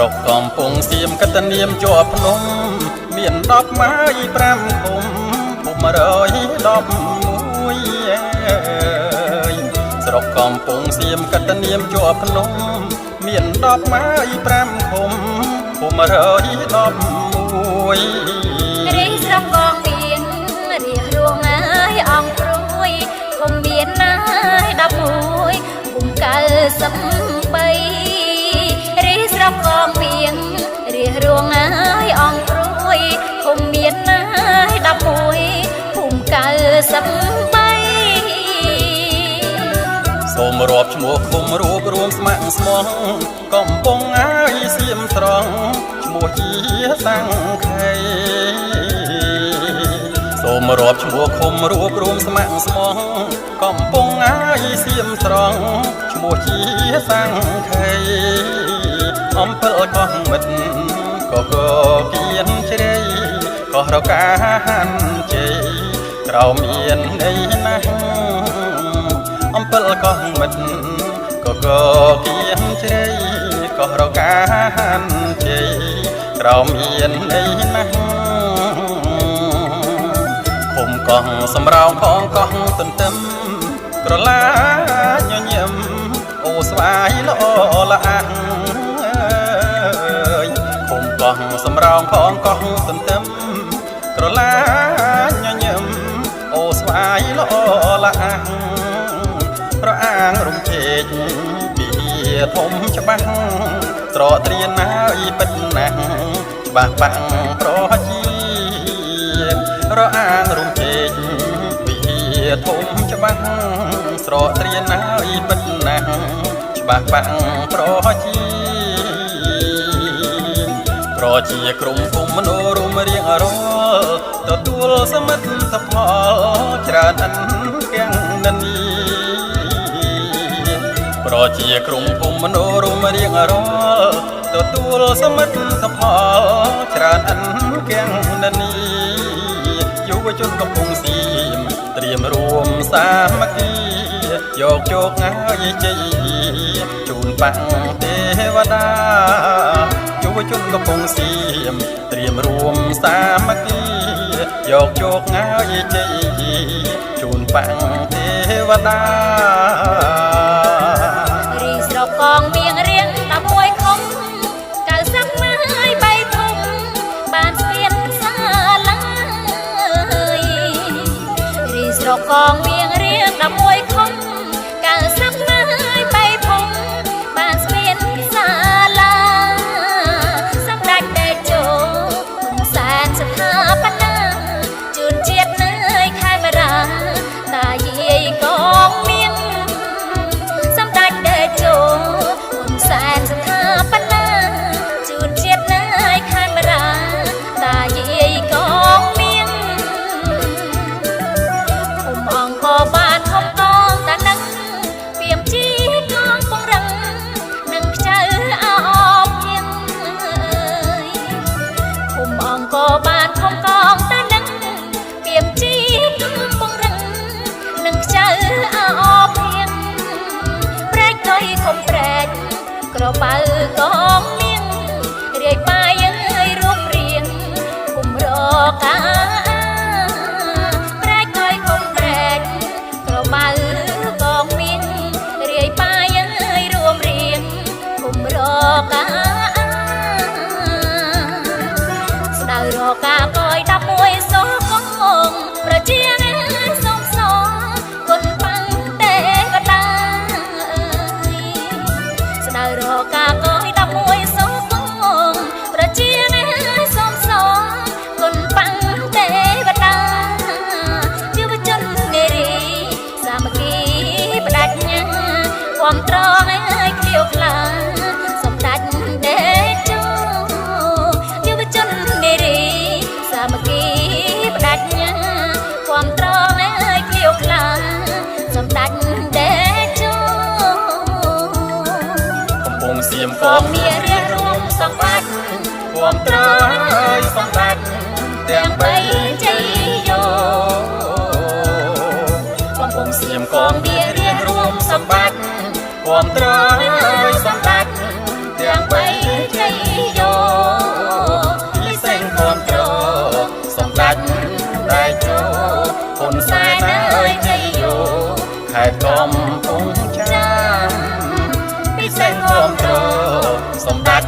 រុកកំពង់សៀមកតនាមជាប់ភ្នំមាន10ម៉ាយ5ឃុំភូមិ111ស្រុកកំពង់សៀមកតនាមជាប់ភ្នំមាន10ម៉ាយ5ឃុំភូមិ111រីស្រុកកងមានរៀបរួងហើយអង្គព្រួយឃុំមានណាយ11ភូមិ93រីស្រុកកងមានរៀបរួងហើយអង្គព្រួយឃុំមានណាយ11ភូមិ93សូមរាប់ឈ្មោះឃុំរួបរួមស្ម័គ្រស្មោះកំពង់ហើយសៀមត្រង់ឈ្មោះជាតាំងខេសូមរាប់ឈ្មោះឃុំរួបរួមស្ម័គ្រស្មោះកំពង់ហើយសៀមត្រង់ឈ្មោះជាតាំងខេអំពិលកោះមិត្តក៏គៀនជ្រៃកោះរកាហាន់ជ័យក្រៅមាននៃណាស់អំពិលកោះមិត្តក៏គៀនជ្រៃកោះរកាហាន់ជ័យក្រៅមាននៃណាស់ឃុំកោះសម្រោងផងកោះទន្ទឹមក្រឡាញញឹមអូស្វាយល្អល្អាំងឃុំកោះសម្រោងផងកោះទន្ទឹមក្រឡាញញឹមអូស្វាយល្អល្អាំងប្រអាងរំជែកពីធំច្បាស់ត្រត្រៀនហើយពិតណាស់ច្បាស់បាំងប្រជារអាងរំជែកពីធំច្បាស់ស្រត្រៀនហើយពិតណាស់ច្បាស់បាំងប្រជាក្រុមភូមិមនោរមរៀងរាល់ទទួលសមិទ្ធផលច្រើនអិនទាំងនានាប្រជាក្រុមភូមិមនោរមរៀងរាល់ទទួលសមិទ្ធផលច្រើនអិនទាំងនានាយុវជនកំពុងសៀមត្រៀមរួមសាមគ្គីយកជោគហើយជ័យជូនបាំងទេវតាយុវជនកំពុងសៀមត្រៀមរួមសាមគ្គីយកជោគហើយជ័យជូនបាំងទេវតារីស្រុកកងមានរៀង11ឃុំ90ម៉ាយ3ធំបានស្ពានសាឡារីស្រុកកងមានរៀង11ឃុំ90ម៉ាយ3ធំបានស្ពានសាឡាសម្ដេចតេជោហ៊ុនសែនស្ថាបនាជូនជាតិនៅខេមរាតាយាយកងមានសម្ដេចតេជោហ៊ុនសែនស្ថាបនាជូនជាតិនៅខេមរាតាយាយកងមានភូមិអង្គរបានធំកងតានឹងពីមជីកងពងរឹងនឹងខ្ចៅអោបៀងភូមិអង្គរបានធំកងតានឹងពីមជីកងពងរឹងនឹងខ្ចៅអោបៀងប្រែកទៅខំប្រែកក្របើកងមានរាយបាយអើយរូបរាងគុំរកាប្រែកទៅខំប្រែកក្របើកងមានរាយបាយអើយរួមរៀងគុំរកាស្ដៅរកាកយ11សកងប្រជាអ្នកសុំសគុណបាំងទេវតាស្ដៅរកាកយ11សកងប្រជាអ្នកសុំសគុណបាំងទេវតាយុវជននារីសាមគ្គីបដិញ្ញាគាំទ្រឲ្យឃ្លាវខ្លាសម្ដេចតេជោយុវជននារីសាមគ្គីបដិញ្ញាគាំទ្រឲ្យឃ្លាវខ្លាសម្ដេចតេជោកំពុងសៀមកងមានរៀបរួមសង្វាក់គាំទ្រឲ្យសម្ដេចទាំង3ជ័យយោកំពុងសៀមកងមានរៀបរួមសម្បត្តិគាំទ្រឲ្យសម្ដេចទាំង3ជ័យ ชัยโย ខេត្តកំពង់ចាមពិសេសគាំទ្រសម្ដេច